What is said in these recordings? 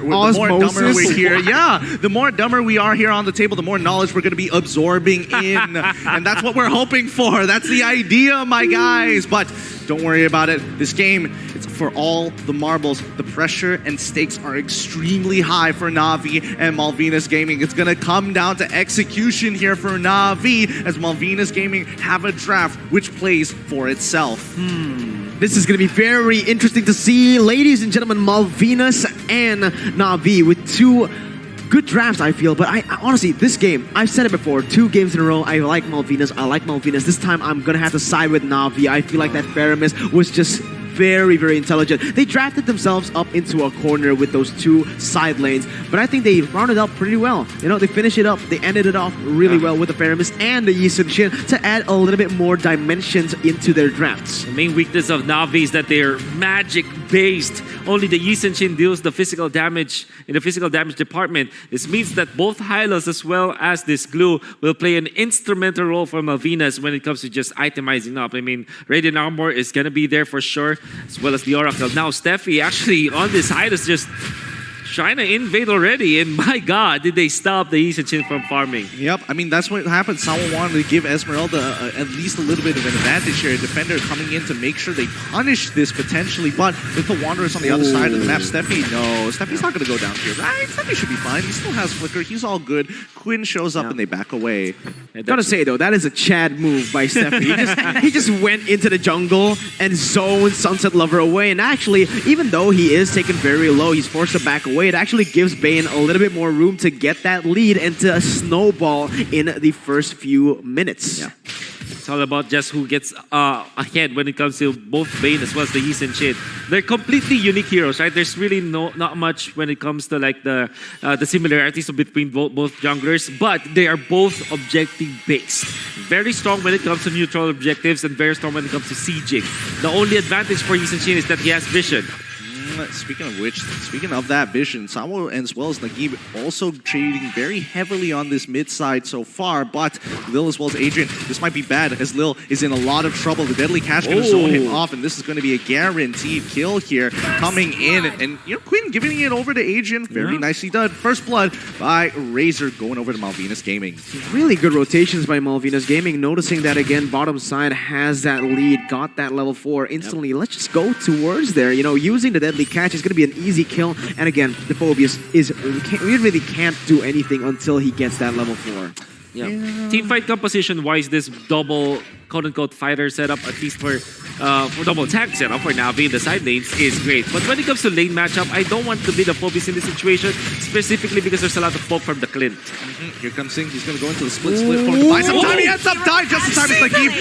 the more dumber we're here. Yeah, the more dumber we are here on the table, the more knowledge we're going to be absorbing in. And that's what we're hoping for. That's the idea, my guys. But don't worry about it. This game, it's for all the marbles. The pressure and stakes are extremely high for Na'Vi and Malvinas Gaming. It's going to come down to execution here for Na'Vi as Malvinas Gaming have a draft which plays for itself. This is going to be very interesting to see. Ladies and gentlemen, Malvinas and Na'Vi with two good drafts, I feel. But I honestly, this game, I've said it before, 2 games in a row, I like Malvinas. This time, I'm going to have to side with Na'Vi. I feel like that Faramis was just very, very intelligent. They drafted themselves up into a corner with those 2 side lanes, but I think they rounded up pretty well. You know, they finished it up, they ended it off really well with the Faramis and the Yi Sun-shin to add a little bit more dimensions into their drafts. The main weakness of Na'Vi is that they're magic-based. Only the Yi Sun-shin deals the physical damage in the physical damage department. This means that both Hylos as well as this glue will play an instrumental role for Malvinas when it comes to just itemizing up. I mean, Radiant Armor is going to be there for sure, as well as the Oracle. Now, Steffi actually on this Hylos just trying to invade already, and my God, did they stop the Yi Sun-shin from farming? Yep, I mean, that's what happened. Someone wanted to give Esmeralda at least a little bit of an advantage here. A defender coming in to make sure they punish this potentially, but with the Wanderers on the other side of the map, Steffi's not going to go down here, right? Steffi should be fine. He still has Flicker. He's all good. Quinn shows up and they back away. Gotta say, though, that is a Chad move by Steffi. He just went into the jungle and zoned Sunset Lover away, and actually, even though he is taken very low, he's forced to back away. It actually gives Bane a little bit more room to get that lead and to snowball in the first few minutes. Yeah. It's all about just who gets ahead when it comes to both Bane as well as the Yi Sun-shin. They're completely unique heroes, right? There's really not much when it comes to like the similarities between both junglers, but they are both objective-based. Very strong when it comes to neutral objectives and very strong when it comes to sieging. The only advantage for Yi Sun-shin is that he has vision. Speaking of which, speaking of that vision, Samuel as well as Nagib also trading very heavily on this mid side so far, but Lil as well as Adrian, this might be bad as Lil is in a lot of trouble. The Deadly Cash going to zone him off, and this is going to be a guaranteed kill here coming in. And you know, Quinn giving it over to Adrian, very nicely done. First blood by Razor going over to Malvinas Gaming. Really good rotations by Malvinas Gaming, noticing that again, bottom side has that lead, got that level 4 instantly. Let's just go towards there, you know, using the Deadly Catch is going to be an easy kill, and again, the Phobius we really can't do anything until he gets that level 4. Yeah. Teamfight composition-wise, this double quote-unquote fighter setup, at least for double tank setup for Na'Vi in the side lanes, is great. But when it comes to lane matchup, I don't want to be the Phobius in this situation, specifically because there's a lot of poke from the Clint. Here comes Singh. He's going to go into the split for him to buy some time. He ends up dying just in time as Nagib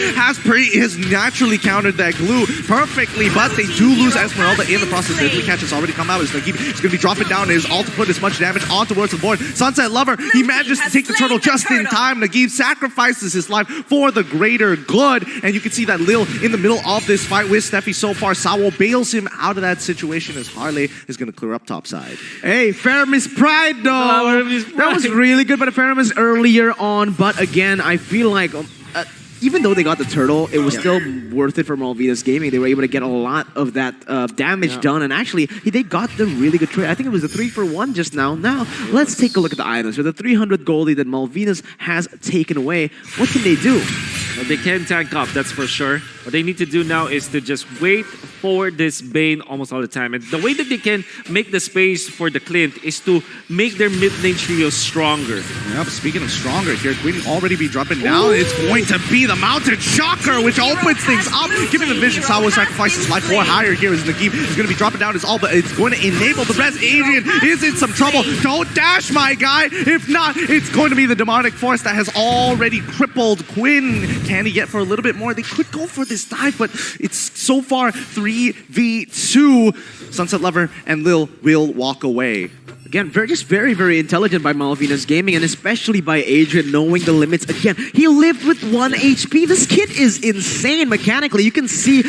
has naturally countered that glue perfectly, but they do lose Esmeralda in the process. Deadly Catch has already come out as Nagib is going to be dropping down his ult to put as much damage on towards the board. Sunset Lover, he manages to take the turtle just in time. Nagib sacrifices his life for the greater good, and you can see that Lil in the middle of this fight with Steffi so far. Sawo bails him out of that situation as Harley is going to clear up topside. Hey, Faramis Pride though! That was really good by the Faramis earlier on, but again, I feel like even though they got the turtle, it was still worth it for Malvinas Gaming. They were able to get a lot of that damage done, and actually, they got the really good trade. I think it was a 3-for-1 just now. Now, let's take a look at the items. With the 300 goldie that Malvinas has taken away, what can they do? Well, they can tank up, that's for sure. What they need to do now is to just wait for this Bane almost all the time. And the way that they can make the space for the Clint is to make their mid lane trio stronger. Yep, speaking of stronger here, Quinn already be dropping down. It's going to be the Mountain Shocker, which opens things up, giving the vision. Sawo sacrifices life 4 higher here as Nagib is going to be dropping down his ult, but it's going to enable the rest. Adrian is in some trouble. Don't dash, my guy. If not, it's going to be the demonic force that has already crippled Quinn. Can he get for a little bit more? They could go for this dive, but it's so far 3v2. Sunset Lover and Lil will walk away. Again, very, very intelligent by Malvinas Gaming, and especially by Adrian knowing the limits. Again, he lived with 1 HP. This kid is insane mechanically. You can see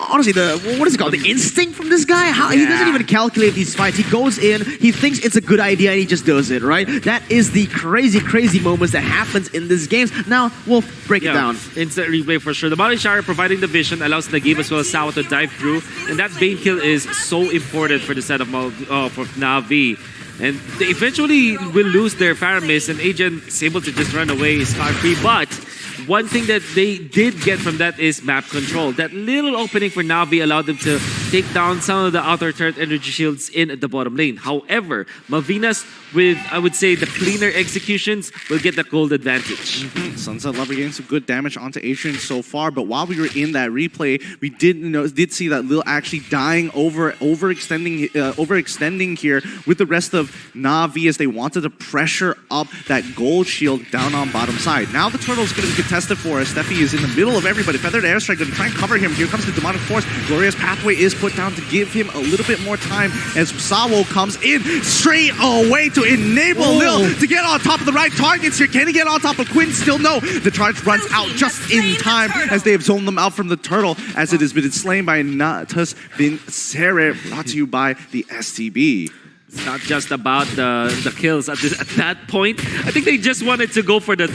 honestly, what is it called? The instinct from this guy? How he doesn't even calculate these fights. He goes in, he thinks it's a good idea, and he just does it, right? That is the crazy, crazy moments that happens in these games. Now, we'll break it down. Instant replay for sure. The Bounty Shower providing the vision allows Nagib as well as Sawa to dive through, and that Bane kill is so important for the set of for Na'Vi. And they eventually will lose their Faramis, and Agent is able to just run away scar-free. But one thing that they did get from that is map control. That little opening for Na'Vi allowed them to take down some of the outer turret energy shields in the bottom lane. However, Malvinas, with, I would say, the cleaner executions, will get the gold advantage. Sunset Lover getting some good damage onto Adrian so far, but while we were in that replay, we did see that Lil actually dying overextending here with the rest of Na'Vi as they wanted to pressure up that gold shield down on bottom side. Now the turtle is going to be contested for us. Steffi is in the middle of everybody. Feathered Airstrike going to try and cover him. Here comes the Demonic Force. Glorious Pathway is put down to give him a little bit more time as Sawo comes in straight away to enable Lil to get on top of the right targets here. Can he get on top of Quinn? Still no. The charge runs out just in time as they have zoned them out from the turtle as it has been slain by NATUS VINCERE, brought to you by the STB. It's not just about the kills at that point. I think they just wanted to go for the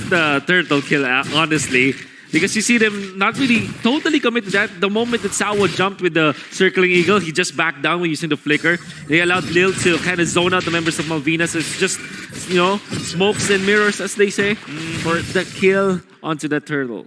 turtle kill, honestly. Because you see them not really totally commit to that. The moment that Sawa jumped with the circling eagle, he just backed down when using the flicker. They allowed Lil to kind of zone out the members of Malvinas. It's just, you know, smokes and mirrors, as they say, for the kill onto the turtle.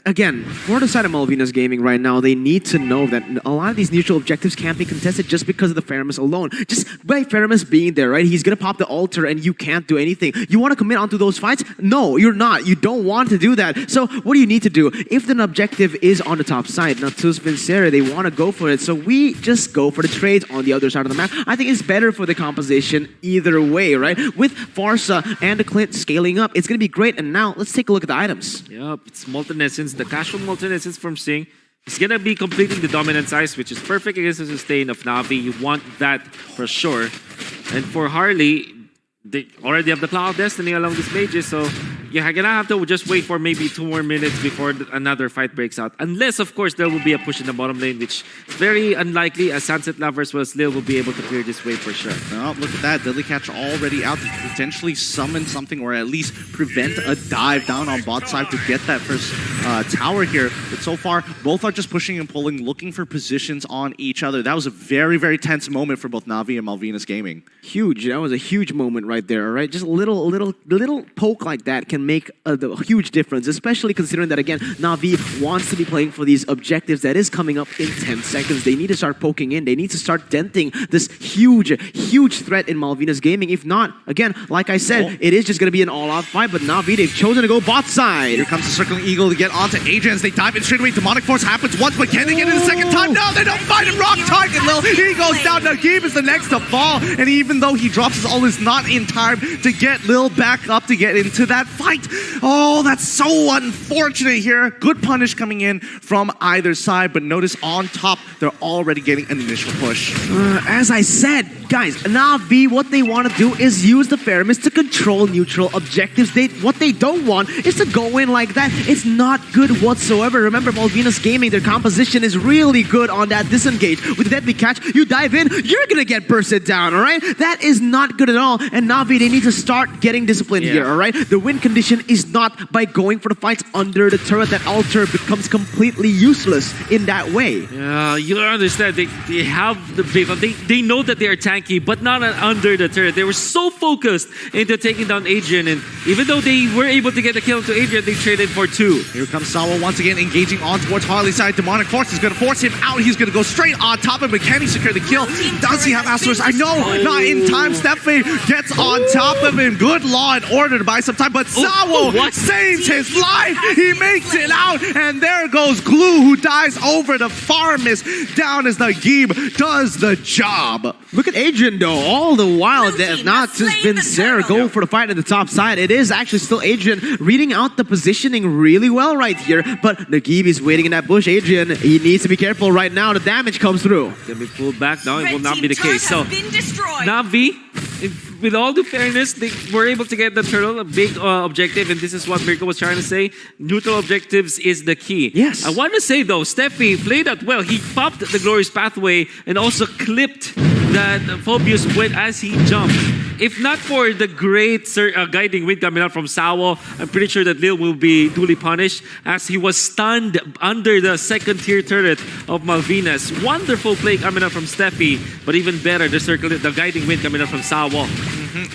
Again, for the side of Malvinas Gaming right now, they need to know that a lot of these neutral objectives can't be contested just because of the Faramis alone. Just by Faramis being there, right? He's going to pop the altar and you can't do anything. You want to commit onto those fights? No, you're not. You don't want to do that. So what do you need to do? If the objective is on the top side, NATUS VINCERE, they want to go for it. So we just go for the trades on the other side of the map. I think it's better for the composition either way, right? With Farsa and the Clint scaling up, it's going to be great. And now let's take a look at the items. Yep, it's Molten Essence, the casual Molten Essence from Sing. He's gonna be completing the Dominance Ice, which is perfect against the sustain of Na'Vi. You want that for sure. And for Harley, they already have the Cloud of Destiny along these mages, so you're gonna have to just wait for maybe 2 more minutes before another fight breaks out. Unless, of course, there will be a push in the bottom lane, which is very unlikely, as Sunset Lover as well as Lil will be able to clear this wave for sure. Oh, look at that. Deadly Catch already out to potentially summon something or at least prevent a dive down on bot side to get that first tower here. But so far, both are just pushing and pulling, looking for positions on each other. That was a very, very tense moment for both Na'Vi and Malvinas Gaming. Huge. That was a huge moment right there, all right? Just a little poke like that can make a huge difference, especially considering that, again, Na'Vi wants to be playing for these objectives that is coming up in 10 seconds. They need to start poking in. They need to start denting this huge, huge threat in Malvinas Gaming. If not, again, like I said, it is just going to be an all-out fight, but Na'Vi, they've chosen to go bot side. Here comes the Circling Eagle to get onto Agents. They dive in straight away. Demonic Force happens once, but can they get it a second time? No, they don't find him. Wrong target, Lil. He goes down. Nagib is the next to fall, and even though he drops his ult, is not in time to get Lil back up to get into that fight. Oh, that's so unfortunate here. Good punish coming in from either side, but notice on top, they're already getting an initial push. As I said, guys, Na'Vi, what they want to do is use the Faramis to control neutral objectives. What they don't want is to go in like that. It's not good whatsoever. Remember, Malvinas Gaming, their composition is really good on that disengage. With the Deadly Catch, you dive in, you're going to get bursted down, all right? That is not good at all. And Na'Vi, they need to start getting disciplined here, all right? The win condition is not by going for the fights under the turret. That altar becomes completely useless in that way. Yeah, you don't understand. They have the bait. They know that they are tanky, but not under the turret. They were so focused into taking down Adrian, and even though they were able to get the kill to Adrian, they traded for 2. Here comes Sawa once again, engaging on towards Harley's side. Demonic Force is going to force him out. He's going to go straight on top of him. Can he secure the kill? Does he have Asper's? I know, not in time. Steffi gets on top of him. Good law and order to buy some time, but Sawa saves his life. He makes it out, and there goes Glue, who dies over the Faramis down as Nagib does the job. Look at Adrian, though. All the while, that NATUS VINCERE go for the fight at the top side. It is actually still Adrian reading out the positioning really well right here, but Nagib is waiting in that bush. Adrian, he needs to be careful right now. The damage comes through. Gonna be pulled back. No, it will not be the case. So, Na'Vi with all due fairness, they were able to get the turtle, a big objective, and this is what Mirko was trying to say. Neutral objectives is the key. Yes. I want to say though, Steffi played that well. He popped the Glorious Pathway and also clipped that Phobius as he jumped. If not for the great guiding wind coming out from Sawo, I'm pretty sure that Lil will be duly punished as he was stunned under the second tier turret of Malvinas. Wonderful play coming out from Steffi, but even better, the guiding wind coming out from Sawo.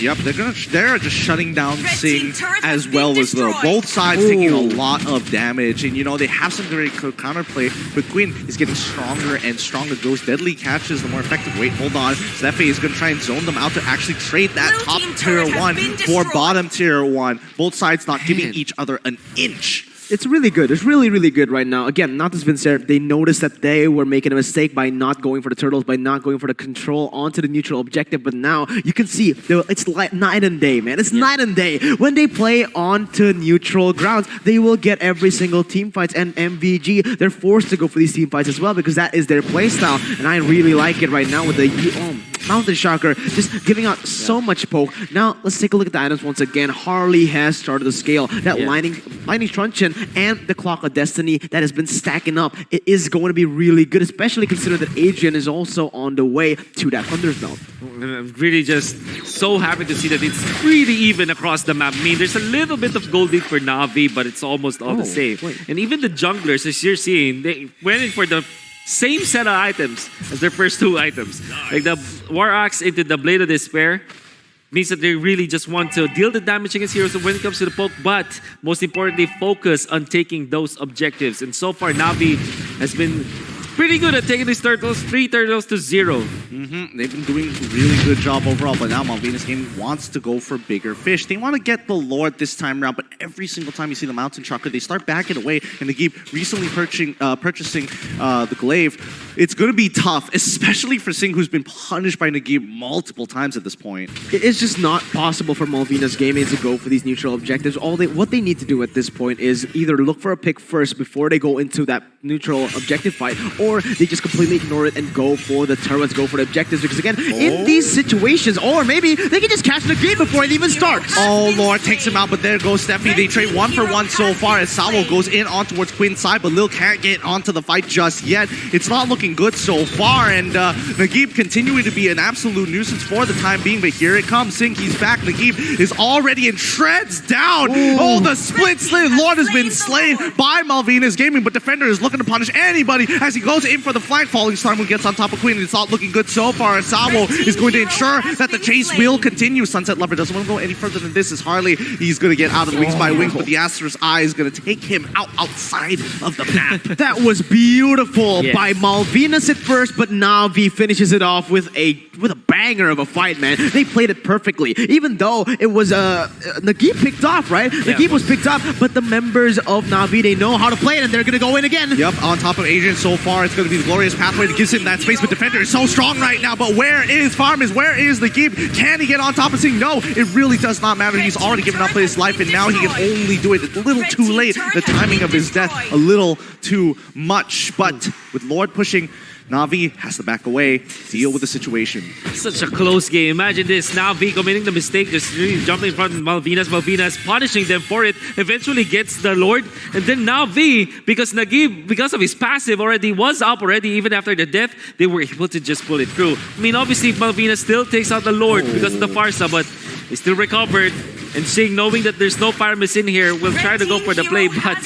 Yep, they're just shutting down Sing as well as Lil. Both sides taking a lot of damage, and you know they have some great counterplay. But Quinn is getting stronger and stronger. Those deadly catches, the more effective. Wait, hold on. Steffi is going to try and zone them out to actually trade that top tier 1 for bottom tier 1. Both sides not giving each other an inch. It's really good. It's really, really good right now. Again, NATUS VINCERE, they noticed that they were making a mistake by not going for the turtles, by not going for the control onto the neutral objective. But now you can see it's like night and day, man. It's night and day. When they play onto neutral grounds, they will get every single team fights. And MVG, they're forced to go for these team fights as well because that is their playstyle. And I really like it right now with the Mountain Shocker just giving out so much poke. Now, let's take a look at the items once again. Harley has started to scale. That Lightning Truncheon and the Clock of Destiny that has been stacking up. It is going to be really good, especially considering that Adrian is also on the way to that Thunder's Belt. I'm really just so happy to see that it's pretty even across the map. I mean, there's a little bit of gold lead for Na'Vi, but it's almost all the same. And even the junglers, as you're seeing, they went in for the same set of items as their first 2 items. Like the War Axe into the Blade of Despair means that they really just want to deal the damage against heroes when it comes to the poke, but most importantly, focus on taking those objectives. And so far, Na'Vi has been pretty good at taking these turtles, 3 turtles to 0. They've been doing a really good job overall, but now Malvinas Gaming wants to go for bigger fish. They want to get the Lord this time around, but every single time you see the Mountain Shocker, they start backing away, and they keep recently purchasing the Glaive. It's going to be tough, especially for Sing, who's been punished by Nagib multiple times at this point. It's just not possible for Malvinas Gaming to go for these neutral objectives. What they need to do at this point is either look for a pick first before they go into that neutral objective fight, or they just completely ignore it and go for the turrets, go for the objectives. Because again, in these situations, or maybe they can just catch the game before it even starts. Oh, Lord takes him out, but there goes Steffi. They trade 1 for 1 so far as Sawo goes in on towards Quinn's side, but Lil can't get onto the fight just yet. It's not looking good so far, and Nagib continuing to be an absolute nuisance for the time being, but here it comes. Sing, he's back. Nagib is already in shreds down. Oh, the split slit. Lord has been slain by Malvinas Gaming, but Defender is looking to punish anybody as he goes in for the flank. Falling Star Moon gets on top of Quinn, and it's not looking good so far. Sawo is going to ensure that the chase will continue. Sunset Lover doesn't want to go any further than this. Is Harley. He's going to get out of the Wings by Wings, but the Astra's Eye is going to take him outside of the map. That was beautiful by Malvinas at first, but Na'Vi finishes it off with a banger of a fight, man. They played it perfectly, even though it was Nagib picked off, right? Nagib was picked off, but the members of Na'Vi, they know how to play it, and they're going to go in again. Yep, on top of Adrian so far, it's going to be the Glorious Pathway that gives him that space, but Defender is so strong right now, but where is Farmers? Where is Nagib? Can he get on top of Sing? No, it really does not matter. He's already given up his life, and now he can only do it a little too late. The timing of his death, a little too much, but with Lord pushing, Na'Vi has to back away, deal with the situation. Such a close game. Imagine this. Na'Vi committing the mistake, just really jumping in front of Malvinas. Malvinas punishing them for it. Eventually gets the Lord. And then Na'Vi, because Nagib, because of his passive already, was up already even after the death, they were able to just pull it through. I mean, obviously Malvinas still takes out the Lord because of the Farsa, but he still recovered. And Sing, knowing that there's no Pyramus in here, will try to go for the play, but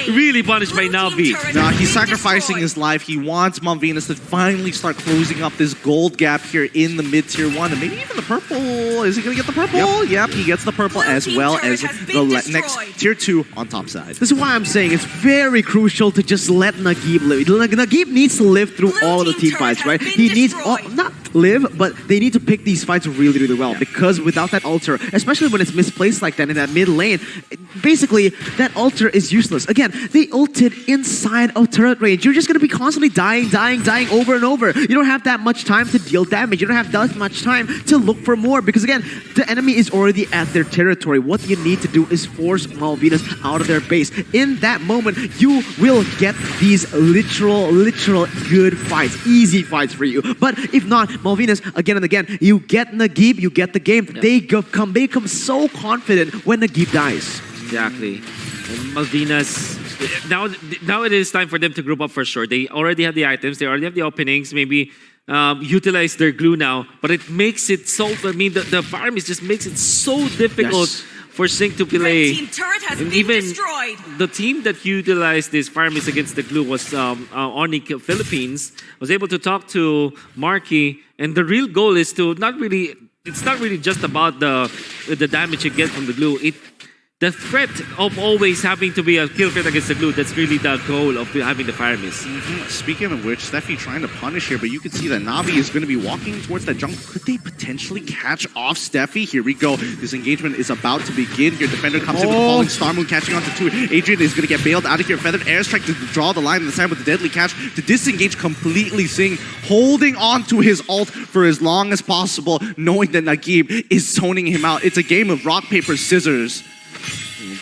really punished by Na'Vi. Nah, he's sacrificing his life. He wants Malvinas to finally start closing up this gold gap here in the mid-tier 1, and maybe even the purple. Is he going to get the purple? Yep, he gets the purple as well as the next tier 2 on top side. This is why I'm saying it's very crucial to just let Nagib live. Nagib needs to live through all of the team fights, right? He needs, not live, but they need to pick these fights really, really well, because without that altar, especially when it's misplaced like that in that mid lane, basically, that ulter is useless. Again, they ulted inside of turret range. You're just going to be constantly dying over and over. You don't have that much time to deal damage. You don't have that much time to look for more because, again, the enemy is already at their territory. What you need to do is force Malvinas out of their base. In that moment, you will get these literal good fights, easy fights for you. But if not, Malvinas, again and again, you get Nagib, you get the game. They become so confident when Nagib dies. Exactly. And Malvinas, now it is time for them to group up for sure. They already have the items, they already have the openings, maybe utilize their glue now, but it makes it so, I mean, the farm just makes it so difficult for Sync to play. Red team turret has And been even destroyed. the team that utilized this farm is against the glue was Onyx Philippines, was able to talk to Marky, and the real goal is to it's not really just about the damage you get from the glue. The threat of always having to be a kill threat against the glue, that's really the goal of having the fire miss. Speaking of which, Steffi trying to punish here, but you can see that Na'Vi is going to be walking towards that jungle. Could they potentially catch off Steffi? Here we go. This engagement is about to begin. Your defender comes in with the falling Star Moon, catching onto two. Adrian is going to get bailed out of here. Feathered airstrike to draw the line on the side with the deadly catch to disengage completely. Sing holding on to his ult for as long as possible, knowing that Nagib is zoning him out. It's a game of rock, paper, scissors.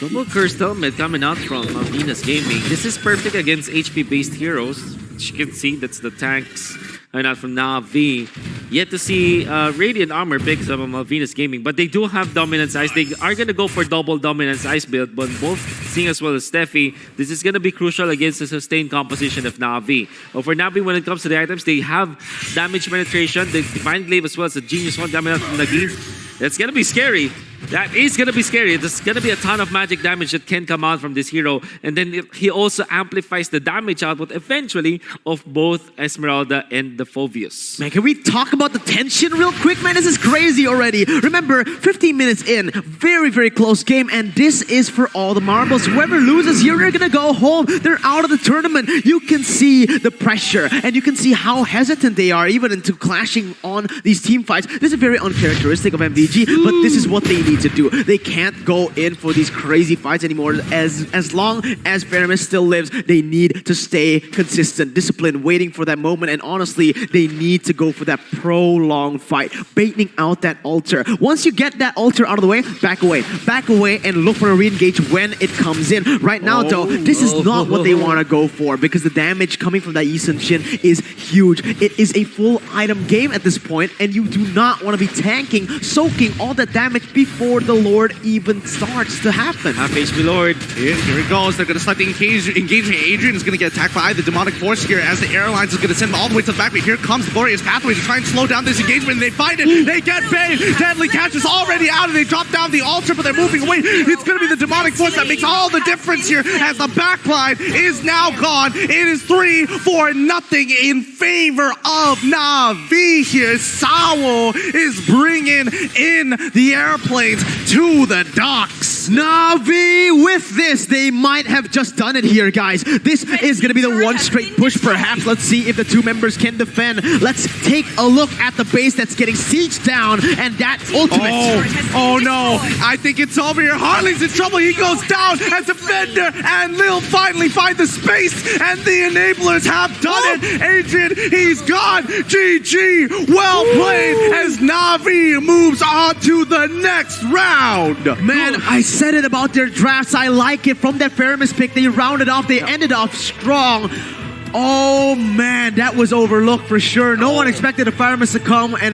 Double cursed helmet coming out from Malvinas Gaming. This is perfect against HP-based heroes. As you can see, that's the tanks coming out from Na'Vi. Yet to see Radiant Armor picks up on Malvinas Gaming, but they do have Dominance Ice. They are going to go for double Dominance Ice build, but both Sing as well as Steffi, this is going to be crucial against the sustained composition of Na'Vi. But for Na'Vi, when it comes to the items, they have damage penetration, the Divine Glaive as well as the Genius One coming out from Nagib. That's going to be scary. That is going to be scary. There's going to be a ton of magic damage that can come out from this hero. And then he also amplifies the damage output eventually of both Esmeralda and the Phoveus. Man, can we talk about the tension real quick? Man, this is crazy already. Remember, 15 minutes in, very close game, and this is for all the marbles. Whoever loses here, they're going to go home. They're out of the tournament. You can see the pressure, and you can see how hesitant they are even into clashing on these team fights. This is very uncharacteristic of MVG, but this is what they need to do. They can't go in for these crazy fights anymore. As long as Faramis still lives, they need to stay consistent, disciplined, waiting for that moment, and honestly, they need to go for that prolonged fight, baiting out that altar. Once you get that altar out of the way, back away and look for a re-engage when it comes in. Right now though, this is not what they want to go for because the damage coming from that Yi Sun-shin is huge. It is a full item game at this point, and you do not want to be tanking, soaking all that damage before the Lord even starts to happen. Half HP Lord. Here it goes. They're going to start the engaging. Adrian is going to get attacked by the demonic force here as the airlines is going to send him all the way to the back. But here comes Glorious Pathway to try and slow down this engagement. And they find it. They get bait. Deadly Catch is already out and they drop down the altar, but they're moving away. It's going to be the demonic force that makes all the difference here as the backline is now gone. It is 3-0 in favor of Na'Vi here. Sawo is bringing in the airplanes to the docks. Na'Vi, with this, they might have just done it here, guys. This is going to be the one straight push, perhaps. Let's see if the two members can defend. Let's take a look at the base that's getting sieged down, and that ultimate. Oh no, I think it's over here. Harley's in trouble. He goes down as defender, and Lil finally find the space, and the enablers have done it. Adrian, he's gone. GG, well played as Na'Vi moves on to the next round. Man, I said it about their drafts. I like it. From that Faramis pick, they rounded off. They ended off strong. Oh man, that was overlooked for sure. No one expected a Faramis to come and